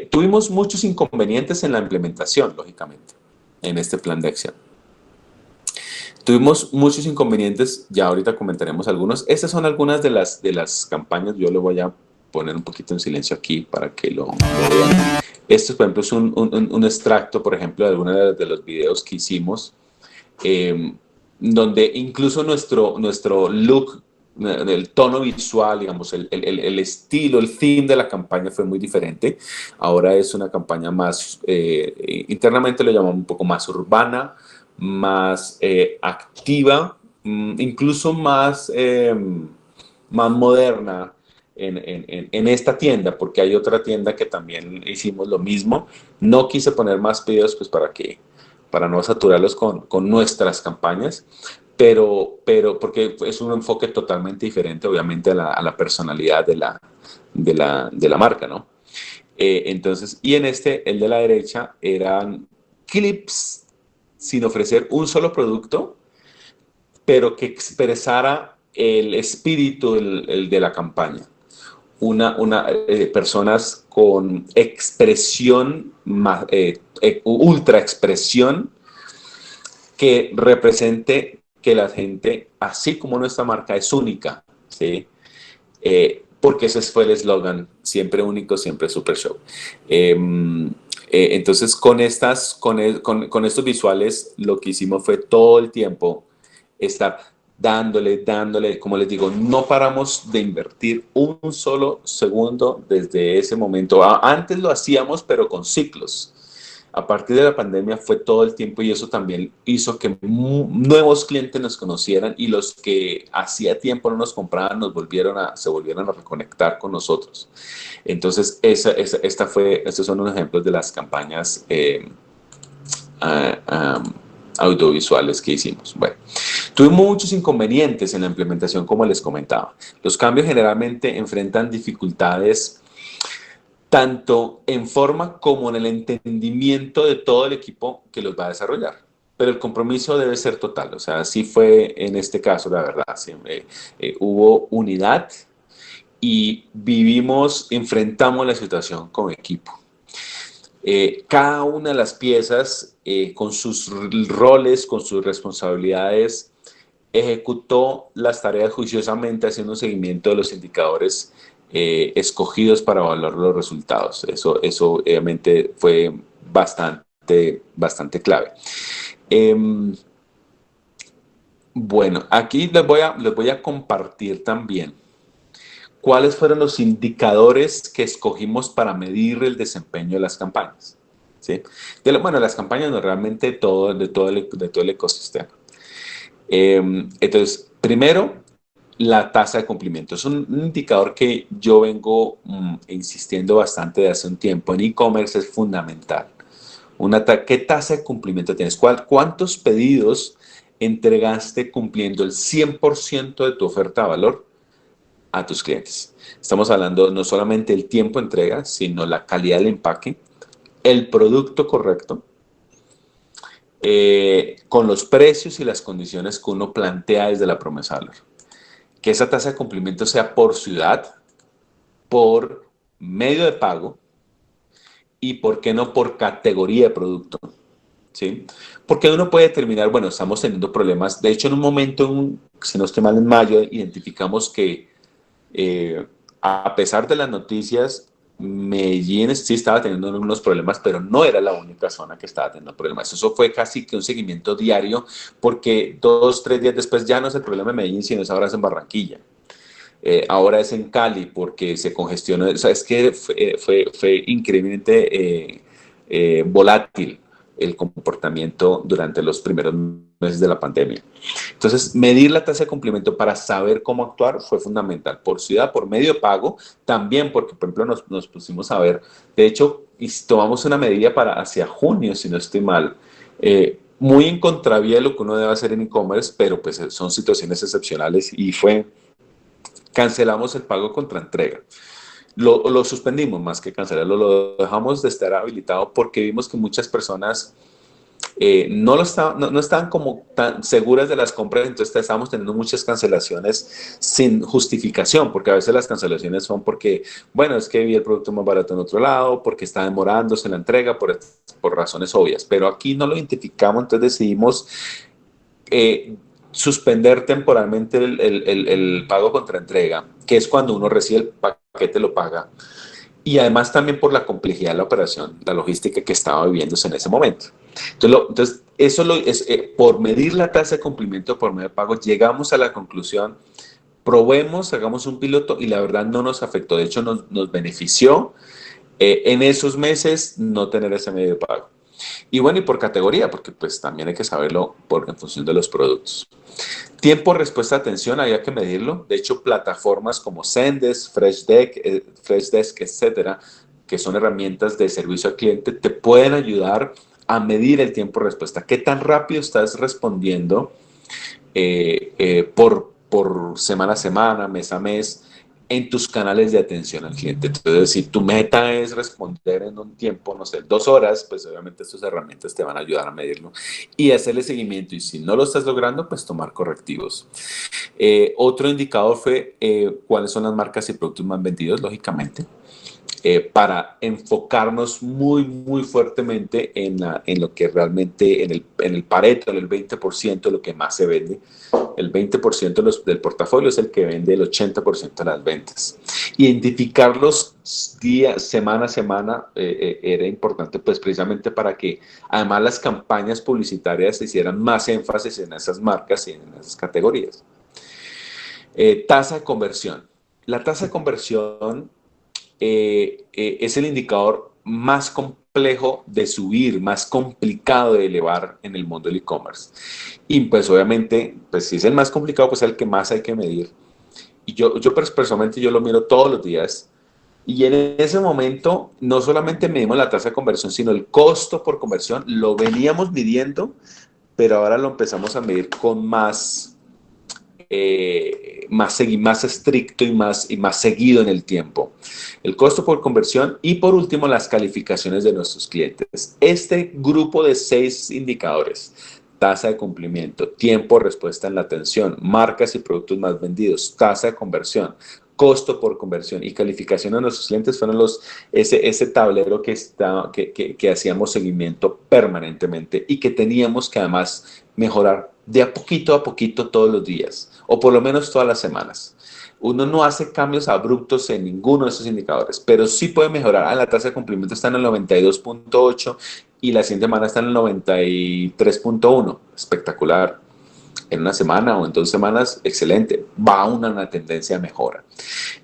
Tuvimos muchos inconvenientes en la implementación, lógicamente, en este plan de acción. Tuvimos muchos inconvenientes, ya ahorita comentaremos algunos. Estas son algunas de las campañas, yo lo voy a poner un poquito en silencio aquí para que lo vean. Esto, por ejemplo, es un extracto, por ejemplo, de algunos de los videos que hicimos, donde incluso nuestro look, el tono visual, digamos, el estilo, el theme de la campaña fue muy diferente. Ahora es una campaña más, internamente lo llamamos un poco más urbana, más activa, incluso más moderna, en esta tienda, porque hay otra tienda que también hicimos lo mismo. No quise poner más pedidos, pues para no saturarlos con nuestras campañas, pero porque es un enfoque totalmente diferente, obviamente, a la personalidad de la marca, ¿no? Entonces, y en este, el de la derecha, eran clips sin ofrecer un solo producto, pero que expresara el espíritu el de la campaña. Personas con expresión, ultra expresión, que represente que la gente, así como nuestra marca es única, ¿sí? Porque ese fue el eslogan, siempre único, siempre super show. Entonces, con estos visuales, lo que hicimos fue todo el tiempo estar dándole, como les digo, no paramos de invertir un solo segundo desde ese momento. Antes lo hacíamos, pero con ciclos. A partir de la pandemia fue todo el tiempo y eso también hizo que nuevos clientes nos conocieran y los que hacía tiempo no nos compraban se volvieron a reconectar con nosotros. Entonces, estos son unos ejemplos de las campañas audiovisuales que hicimos. Bueno, tuvimos muchos inconvenientes en la implementación, como les comentaba. Los cambios generalmente enfrentan dificultades tanto en forma como en el entendimiento de todo el equipo que los va a desarrollar. Pero el compromiso debe ser total, o sea, así fue en este caso, la verdad. Sí, hubo unidad y enfrentamos la situación como equipo. Cada una de las piezas, con sus roles, con sus responsabilidades, ejecutó las tareas juiciosamente, haciendo un seguimiento de los indicadores escogidos para evaluar los resultados. Eso obviamente fue bastante clave. Bueno, aquí les voy a compartir también cuáles fueron los indicadores que escogimos para medir el desempeño de las campañas. ¿Sí? Bueno, las campañas no, realmente de todo el ecosistema. Entonces, primero, la tasa de cumplimiento. Es un indicador que yo vengo insistiendo bastante de hace un tiempo. En e-commerce es fundamental. ¿Qué tasa de cumplimiento tienes? ¿Cuántos pedidos entregaste cumpliendo el 100% de tu oferta de valor a tus clientes? Estamos hablando no solamente del tiempo de entrega, sino la calidad del empaque, el producto correcto, con los precios y las condiciones que uno plantea desde la promesa de valor. Que esa tasa de cumplimiento sea por ciudad, por medio de pago y, ¿por qué no, por categoría de producto? ¿Sí? Porque uno puede determinar, bueno, estamos teniendo problemas. De hecho, en un momento, si no estoy mal, en mayo, identificamos que a pesar de las noticias, Medellín sí estaba teniendo unos problemas, pero no era la única zona que estaba teniendo problemas. Eso fue casi que un seguimiento diario, porque 2, 3 días después ya no es el problema en Medellín, sino es ahora en Barranquilla. Ahora es en Cali, porque se congestionó. O sea, es que fue increíblemente volátil el comportamiento durante los primeros meses de la pandemia. Entonces, medir la tasa de cumplimiento para saber cómo actuar fue fundamental. Por ciudad, por medio de pago, también, porque, por ejemplo, nos pusimos a ver, de hecho, y tomamos una medida para hacia junio, si no estoy mal, muy en contravía de lo que uno debe hacer en e-commerce, pero pues son situaciones excepcionales y cancelamos el pago contra entrega. Lo suspendimos más que cancelarlo, lo dejamos de estar habilitado porque vimos que muchas personas no estaban como tan seguras de las compras, entonces estábamos teniendo muchas cancelaciones sin justificación, porque a veces las cancelaciones son porque, bueno, es que vi el producto más barato en otro lado, porque está demorándose la entrega por razones obvias, pero aquí no lo identificamos, entonces decidimos suspender temporalmente el pago contra entrega, que es cuando uno recibe el paquete, lo paga. Y además también por la complejidad de la operación, la logística que estaba viviéndose en ese momento. Entonces por medir la tasa de cumplimiento por medio de pago, llegamos a la conclusión, probemos, hagamos un piloto y la verdad no nos afectó. De hecho, nos benefició en esos meses no tener ese medio de pago. Y bueno, y por categoría, porque pues también hay que saberlo en función de los productos. Tiempo de respuesta de atención, había que medirlo. De hecho, plataformas como Zendesk, Freshdesk, etcétera, que son herramientas de servicio al cliente, te pueden ayudar a medir el tiempo de respuesta. ¿Qué tan rápido estás respondiendo por semana a semana, mes a mes, en tus canales de atención al cliente? Entonces, si tu meta es responder en un tiempo, no sé, 2 horas, pues obviamente estas herramientas te van a ayudar a medirlo y hacerle seguimiento. Y si no lo estás logrando, pues tomar correctivos. Otro indicador fue cuáles son las marcas y productos más vendidos, lógicamente. Para enfocarnos muy fuertemente en lo que realmente, en el Pareto, en el 20% de lo que más se vende. El 20% del portafolio es el que vende el 80% de las ventas. Identificarlos semana a semana era importante, pues precisamente para que además las campañas publicitarias hicieran más énfasis en esas marcas y en esas categorías. Tasa de conversión. La tasa de conversión es el indicador más complejo de subir, más complicado de elevar en el mundo del e-commerce. Y pues obviamente, pues si es el más complicado, pues es el que más hay que medir. Y yo personalmente yo lo miro todos los días. Y en ese momento no solamente medimos la tasa de conversión, sino el costo por conversión. Lo veníamos midiendo, pero ahora lo empezamos a medir con más estricto y más seguido en el tiempo. El costo por conversión y por último las calificaciones de nuestros clientes. Este grupo de 6 indicadores, tasa de cumplimiento, tiempo de respuesta en la atención, marcas y productos más vendidos, tasa de conversión, costo por conversión y calificación de nuestros clientes fueron ese tablero que hacíamos seguimiento permanentemente y que teníamos que además mejorar de a poquito todos los días, o por lo menos todas las semanas. Uno no hace cambios abruptos en ninguno de esos indicadores, pero sí puede mejorar. La tasa de cumplimiento está en el 92.8 y la siguiente semana está en el 93.1. Espectacular. En una semana o en 2 semanas, excelente. Va a una tendencia de mejora.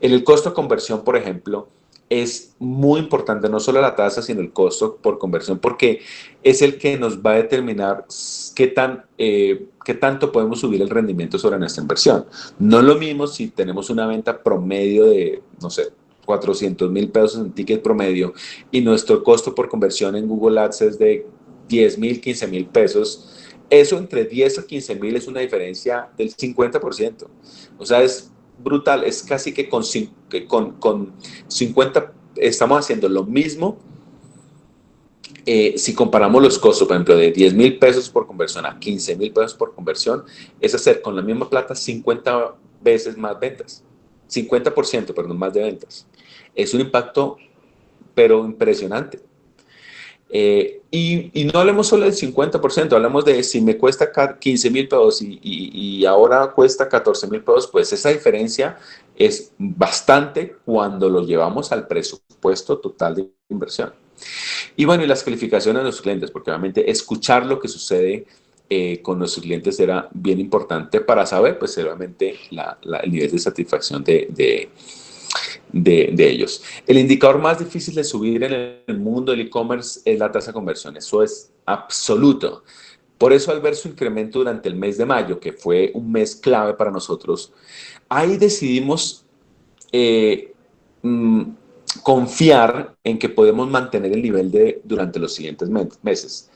En el costo de conversión, por ejemplo, es muy importante no solo la tasa, sino el costo por conversión, porque es el que nos va a determinar qué tanto podemos subir el rendimiento sobre nuestra inversión. No es lo mismo si tenemos una venta promedio de, no sé, 400,000 pesos en ticket promedio y nuestro costo por conversión en Google Ads es de 10,000, 15,000 pesos. Eso entre 10 a 15,000 es una diferencia del 50%. O sea, es brutal, es casi que con 50 estamos haciendo lo mismo. Si comparamos los costos, por ejemplo, de 10,000 pesos por conversión a 15,000 pesos por conversión, es hacer con la misma plata 50 veces más ventas, 50%, perdón, más de ventas. Es un impacto, pero impresionante. Y no hablemos solo del 50%, hablamos de si me cuesta 15,000 pesos y ahora cuesta 14,000 pesos, pues esa diferencia es bastante cuando lo llevamos al presupuesto total de inversión. Y bueno, y las calificaciones de los clientes, porque obviamente escuchar lo que sucede con nuestros clientes era bien importante para saber, pues obviamente, el nivel de satisfacción de ellos. El indicador más difícil de subir en el mundo del e-commerce es la tasa de conversión. Eso es absoluto. Por eso, al ver su incremento durante el mes de mayo, que fue un mes clave para nosotros, ahí decidimos confiar en que podemos mantener el nivel durante los siguientes meses.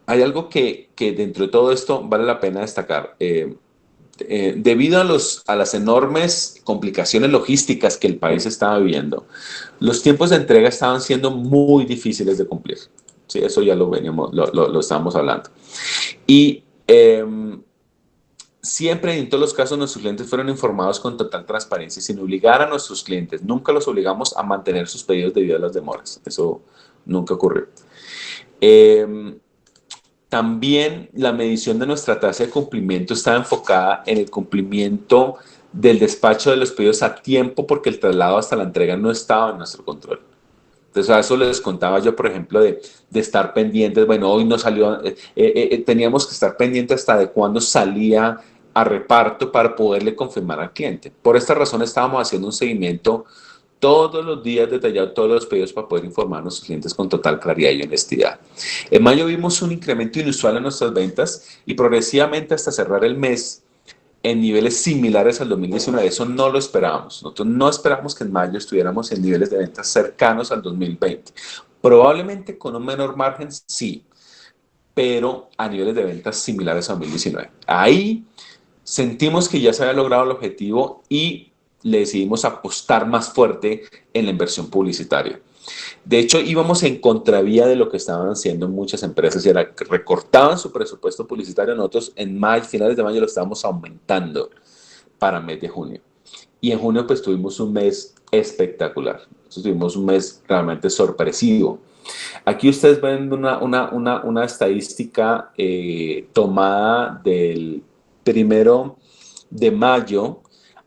Hay algo que dentro de todo esto vale la pena destacar. Debido a las enormes complicaciones logísticas que el país estaba viviendo, los tiempos de entrega estaban siendo muy difíciles de cumplir. Sí, eso ya lo estábamos hablando. Y siempre, en todos los casos, nuestros clientes fueron informados con total transparencia, sin obligar a nuestros clientes. Nunca los obligamos a mantener sus pedidos debido a las demoras. Eso nunca ocurrió. También la medición de nuestra tasa de cumplimiento estaba enfocada en el cumplimiento del despacho de los pedidos a tiempo, porque el traslado hasta la entrega no estaba en nuestro control. Entonces, a eso les contaba yo, por ejemplo, de estar pendientes. Bueno, hoy no salió, teníamos que estar pendientes hasta de cuándo salía a reparto para poderle confirmar al cliente. Por esta razón estábamos haciendo un seguimiento todos los días detallado todos los pedidos para poder informar a nuestros clientes con total claridad y honestidad. En mayo vimos un incremento inusual en nuestras ventas y progresivamente hasta cerrar el mes en niveles similares al 2019. Eso no lo esperábamos. Nosotros no esperábamos que en mayo estuviéramos en niveles de ventas cercanos al 2020. Probablemente con un menor margen, sí, pero a niveles de ventas similares a 2019. Ahí sentimos que ya se había logrado el objetivo y le decidimos apostar más fuerte en la inversión publicitaria. De hecho, íbamos en contravía de lo que estaban haciendo muchas empresas y era que recortaban su presupuesto publicitario. Nosotros en mayo, finales de mayo lo estábamos aumentando para mes de junio. Y en junio pues tuvimos un mes espectacular. Entonces, tuvimos un mes realmente sorpresivo. Aquí ustedes ven una estadística tomada del 1 de mayo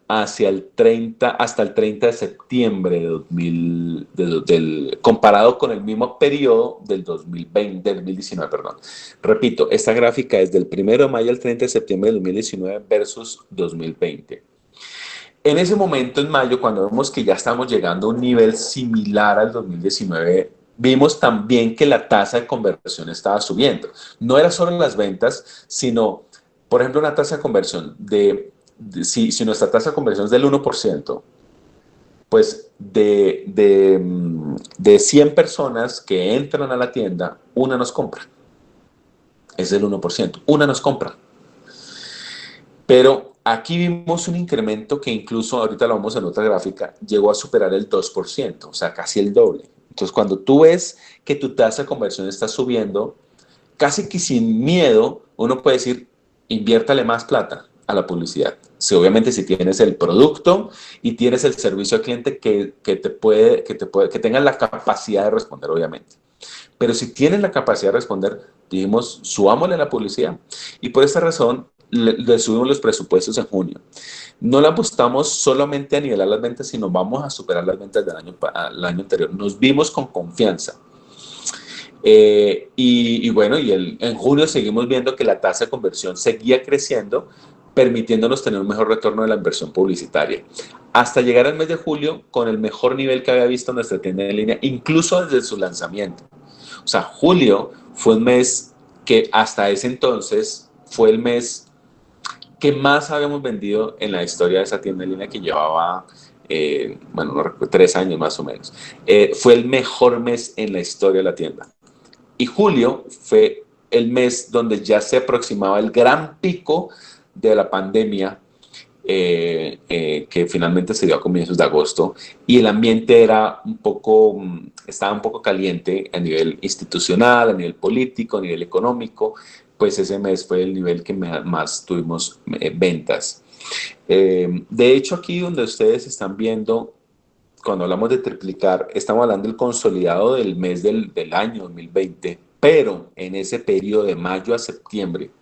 hacia el 30, hasta el 30 de septiembre de 2000, comparado con el mismo periodo del 2020, del 2019, perdón. Repito, esta gráfica es del 1 de mayo al 30 de septiembre de 2019 versus 2020. En ese momento, en mayo, cuando vemos que ya estamos llegando a un nivel similar al 2019, vimos también que la tasa de conversión estaba subiendo. No era solo las ventas, sino, por ejemplo, una tasa de conversión si nuestra tasa de conversión es del 1%, pues de 100 personas que entran a la tienda, una nos compra. Es del 1%. Una nos compra. Pero aquí vimos un incremento que incluso, ahorita lo vamos en otra gráfica, llegó a superar el 2%, o sea, casi el doble. Entonces, cuando tú ves que tu tasa de conversión está subiendo, casi que sin miedo, uno puede decir, inviértale más plata a la publicidad. Si, obviamente, si tienes el producto y tienes el servicio al cliente que tenga la capacidad de responder, obviamente. Pero si tienes la capacidad de responder, dijimos, subámosle la publicidad. Y por esta razón, le subimos los presupuestos en junio. No la apostamos solamente a nivelar las ventas, sino vamos a superar las ventas del año anterior. Nos vimos con confianza. Bueno, en junio seguimos viendo que la tasa de conversión seguía creciendo, permitiéndonos tener un mejor retorno de la inversión publicitaria. Hasta llegar al mes de julio con el mejor nivel que había visto nuestra tienda en línea, incluso desde su lanzamiento. O sea, julio fue un mes que hasta ese entonces fue el mes que más habíamos vendido en la historia de esa tienda en línea que llevaba, bueno, no recuerdo, 3 años más o menos. Fue el mejor mes en la historia de la tienda. Y julio fue el mes donde ya se aproximaba el gran pico de la pandemia, que finalmente se dio a comienzos de agosto, y el ambiente estaba un poco caliente a nivel institucional, a nivel político, a nivel económico. Pues ese mes fue el nivel que más tuvimos ventas. De hecho, aquí donde ustedes están viendo, cuando hablamos de triplicar, estamos hablando del consolidado del mes del año 2020, pero en ese periodo de mayo a septiembre,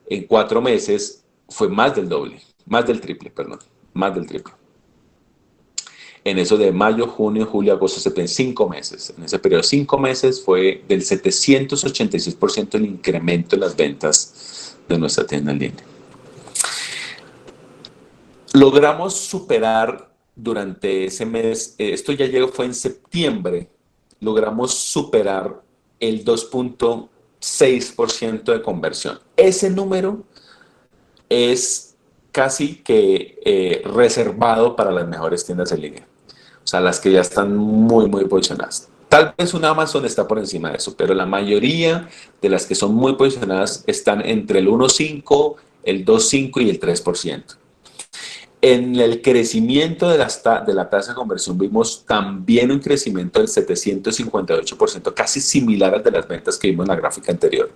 en 4 meses, fue más del doble, más del triple, perdón, más del triple. En eso de mayo, junio, julio, agosto, septiembre, 5 meses. En ese periodo de 5 meses fue del 786% el incremento en las ventas de nuestra tienda en línea. Logramos superar durante ese mes, esto ya llegó, fue en septiembre, logramos superar el 2.6% de conversión. Ese número es casi que reservado para las mejores tiendas en línea. O sea, las que ya están muy, muy posicionadas. Tal vez una Amazon está por encima de eso, pero la mayoría de las que son muy posicionadas están entre el 1.5, el 2.5 y el 3%. En el crecimiento de la tasa de conversión vimos también un crecimiento del 758%, casi similar al de las ventas que vimos en la gráfica anterior.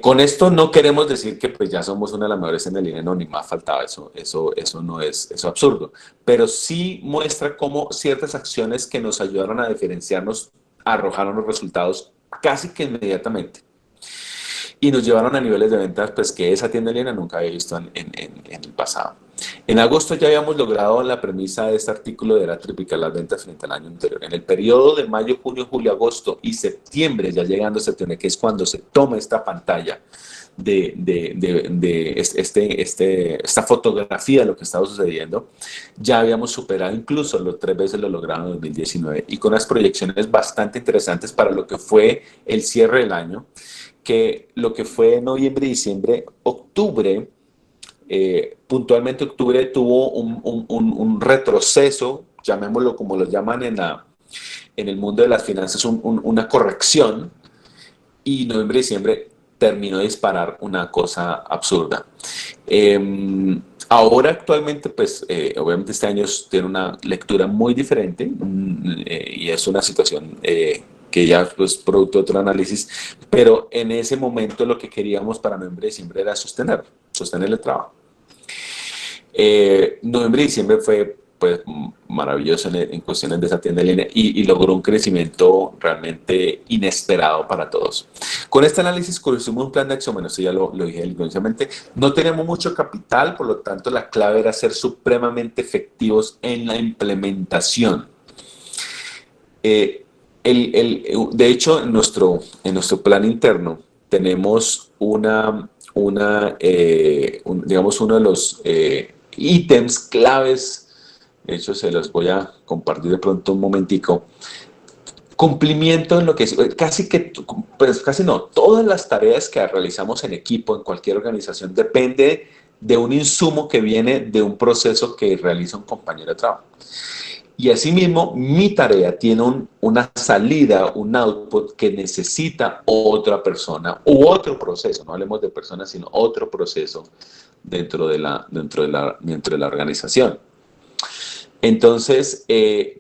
Con esto no queremos decir que pues ya somos una de las mejores en el línea, no, ni más faltaba, eso no es, eso absurdo, pero sí muestra cómo ciertas acciones que nos ayudaron a diferenciarnos arrojaron los resultados casi que inmediatamente y nos llevaron a niveles de ventas pues que esa tienda en línea nunca había visto en el pasado. En agosto ya habíamos logrado la premisa de este artículo de la triplicar las ventas frente al año anterior. En el periodo de mayo, junio, julio, agosto y septiembre, ya llegando a septiembre, que es cuando se toma esta pantalla esta fotografía de lo que estaba sucediendo, ya habíamos superado incluso los 3 veces lo logrado en 2019 y con unas proyecciones bastante interesantes para lo que fue el cierre del año, que lo que fue noviembre, diciembre, octubre, puntualmente octubre tuvo un retroceso, llamémoslo como lo llaman en el mundo de las finanzas, una corrección, y noviembre, diciembre terminó de disparar una cosa absurda. Ahora actualmente, pues obviamente este año tiene una lectura muy diferente y es una situación que ya es pues, producto de otro análisis, pero en ese momento lo que queríamos para noviembre y diciembre era sostener el trabajo. Noviembre y diciembre fue pues maravilloso en cuestiones de esa tienda en línea y logró un crecimiento realmente inesperado para todos. Con este análisis construimos un plan de acción, bueno, esto ya lo dije inicialmente, no tenemos mucho capital, por lo tanto la clave era ser supremamente efectivos en la implementación. De hecho, en nuestro plan interno tenemos digamos, uno de los ítems claves. De hecho, se los voy a compartir de pronto un momentico. Cumplimiento en lo que es, pues casi no, todas las tareas que realizamos en equipo, en cualquier organización, depende de un insumo que viene de un proceso que realiza un compañero de trabajo. Y asimismo, mi tarea tiene una salida, un output que necesita otra persona u otro proceso, no hablemos de personas, sino otro proceso dentro de la organización. Entonces,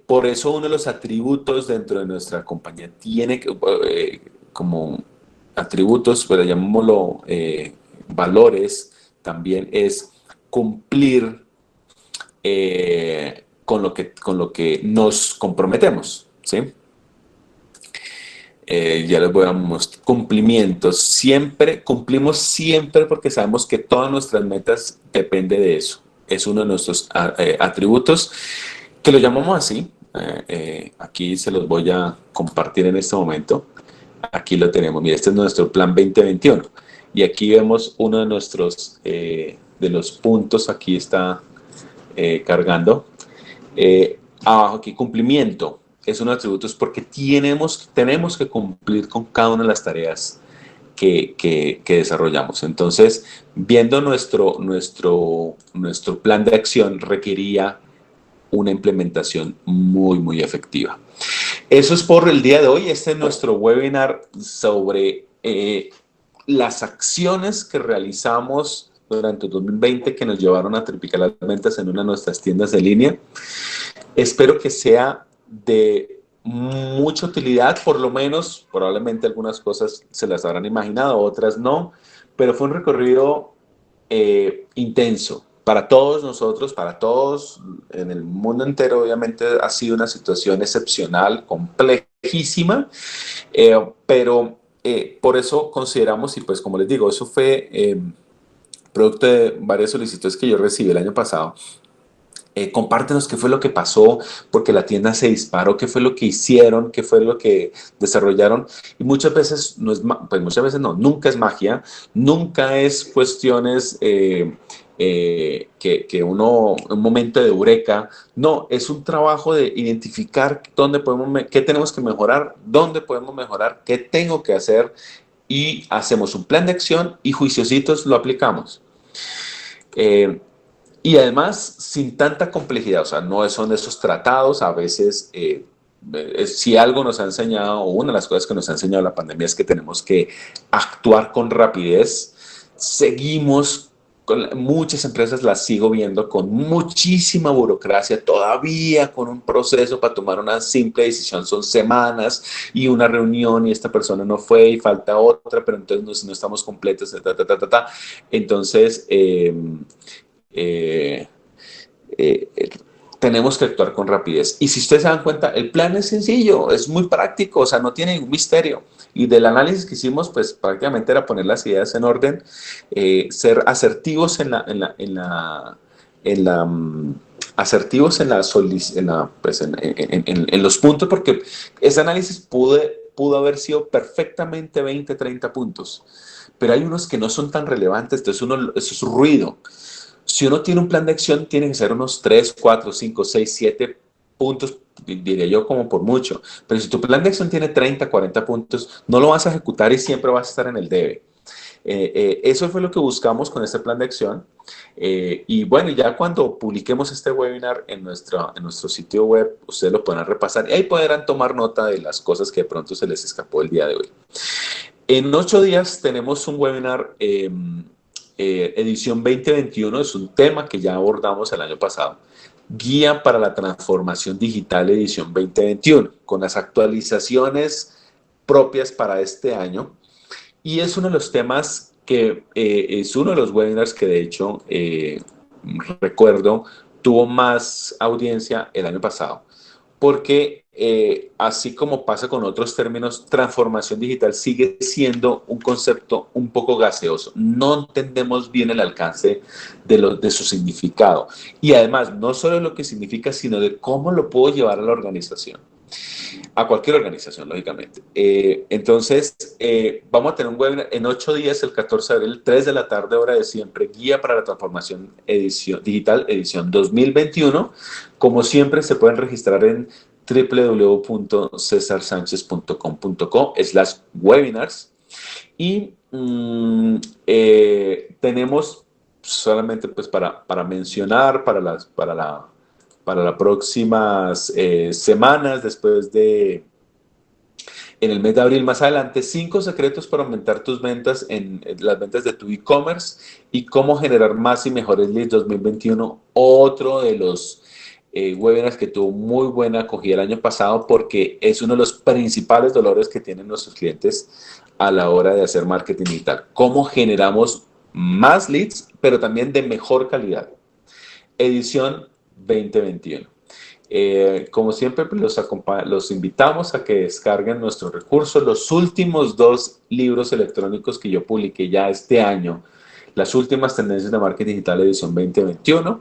por eso uno de los atributos dentro de nuestra compañía tiene como atributos, pero llamémoslo valores, también es cumplir con lo que nos comprometemos, ¿sí? Ya les voy a mostrar cumplimientos. Cumplimos siempre porque sabemos que todas nuestras metas dependen de eso. Es uno de nuestros atributos que lo llamamos así. Aquí se los voy a compartir en este momento. Aquí lo tenemos. Mira, este es nuestro plan 2021. Y aquí vemos uno de de los puntos. Aquí está cargando. Abajo aquí, cumplimiento. Es un atributo porque tenemos que cumplir con cada una de las tareas que desarrollamos. Entonces, viendo nuestro plan de acción requería una implementación muy, muy efectiva. Eso es por el día de hoy. Este es nuestro webinar sobre las acciones que realizamos durante el 2020 que nos llevaron a triplicar las ventas en una de nuestras tiendas de línea. Espero que sea de mucha utilidad, por lo menos, probablemente algunas cosas se las habrán imaginado, otras no, pero fue un recorrido intenso para todos nosotros, para todos en el mundo entero. Obviamente ha sido una situación excepcional, complejísima, pero por eso consideramos, y pues como les digo, eso fue producto de varias solicitudes que yo recibí el año pasado. Compártenos qué fue lo que pasó, porque la tienda se disparó, qué fue lo que hicieron, qué fue lo que desarrollaron. Y muchas veces no, nunca es magia, nunca es cuestiones que un momento de eureka. No, es un trabajo de identificar qué tenemos que mejorar, dónde podemos mejorar, qué tengo que hacer, y hacemos un plan de acción y juiciositos lo aplicamos. Y además, sin tanta complejidad, o sea, no son esos tratados, a veces, si algo nos ha enseñado, o una de las cosas que nos ha enseñado la pandemia es que tenemos que actuar con rapidez. Seguimos, muchas empresas las sigo viendo con muchísima burocracia, todavía con un proceso para tomar una simple decisión, son semanas y una reunión y esta persona no fue y falta otra, pero entonces no estamos completos, Entonces, tenemos que actuar con rapidez. Y si ustedes se dan cuenta, el plan es sencillo, es muy práctico, o sea, no tiene ningún misterio. Y del análisis que hicimos, pues prácticamente era poner las ideas en orden, ser asertivos asertivos en los puntos, porque ese análisis pudo haber sido perfectamente 20, 30 puntos. Pero hay unos que no son tan relevantes, entonces eso es ruido. Si uno tiene un plan de acción, tiene que ser unos 3, 4, 5, 6, 7 puntos, diría yo como por mucho. Pero si tu plan de acción tiene 30, 40 puntos, no lo vas a ejecutar y siempre vas a estar en el debe. Eso fue lo que buscamos con este plan de acción. Y bueno, ya cuando publiquemos este webinar en nuestro sitio web, ustedes lo podrán repasar y ahí podrán tomar nota de las cosas que de pronto se les escapó el día de hoy. En 8 días tenemos un webinar, edición 2021, es un tema que ya abordamos el año pasado. Guía para la transformación digital edición 2021, con las actualizaciones propias para este año. Y es uno de los temas que es uno de los webinars que de hecho recuerdo tuvo más audiencia el año pasado, porque así como pasa con otros términos, transformación digital sigue siendo un concepto un poco gaseoso. No entendemos bien el alcance de su significado. Y además, no solo lo que significa, sino de cómo lo puedo llevar a la organización. A cualquier organización, lógicamente. Entonces, vamos a tener un webinar en 8 días, el 14 de abril, 3 de la tarde, hora de siempre, Guía para la Transformación Digital, edición 2021. Como siempre, se pueden registrar en www.cesarsanchez.com.co/webinars. Y tenemos solamente pues para mencionar, para las próximas semanas, en el mes de abril más adelante, 5 secretos para aumentar tus ventas en las ventas de tu e-commerce y cómo generar más y mejores leads 2021. Otro de los webinars que tuvo muy buena acogida el año pasado porque es uno de los principales dolores que tienen nuestros clientes a la hora de hacer marketing digital. Cómo generamos más leads, pero también de mejor calidad. Edición 2021. Como siempre, pues los invitamos a que descarguen nuestros recursos. Los últimos 2 libros electrónicos que yo publiqué ya este año, las últimas tendencias de marketing digital edición 2021,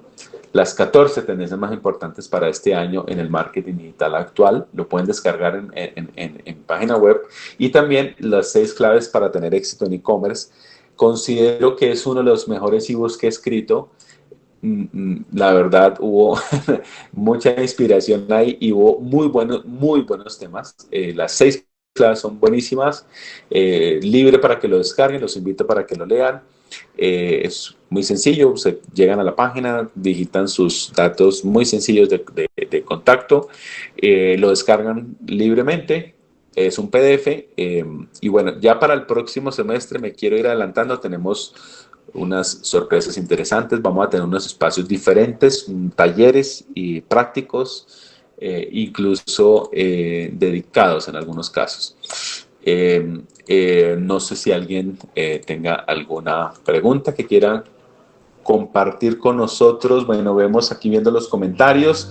las 14 tendencias más importantes para este año en el marketing digital actual, lo pueden descargar en página web, y también las 6 claves para tener éxito en e-commerce. Considero que es uno de los mejores ebooks que he escrito. La verdad, hubo mucha inspiración ahí y hubo muy buenos temas. Las 6 clases son buenísimas. Libre para que lo descarguen, los invito para que lo lean. Es muy sencillo, se llegan a la página, digitan sus datos muy sencillos de contacto, lo descargan libremente. Es un PDF. Y bueno, ya para el próximo semestre me quiero ir adelantando. Tenemos unas sorpresas interesantes. Vamos a tener unos espacios diferentes, talleres y prácticos, incluso dedicados en algunos casos. No sé si alguien tenga alguna pregunta que quiera compartir con nosotros. Bueno, vemos aquí viendo los comentarios.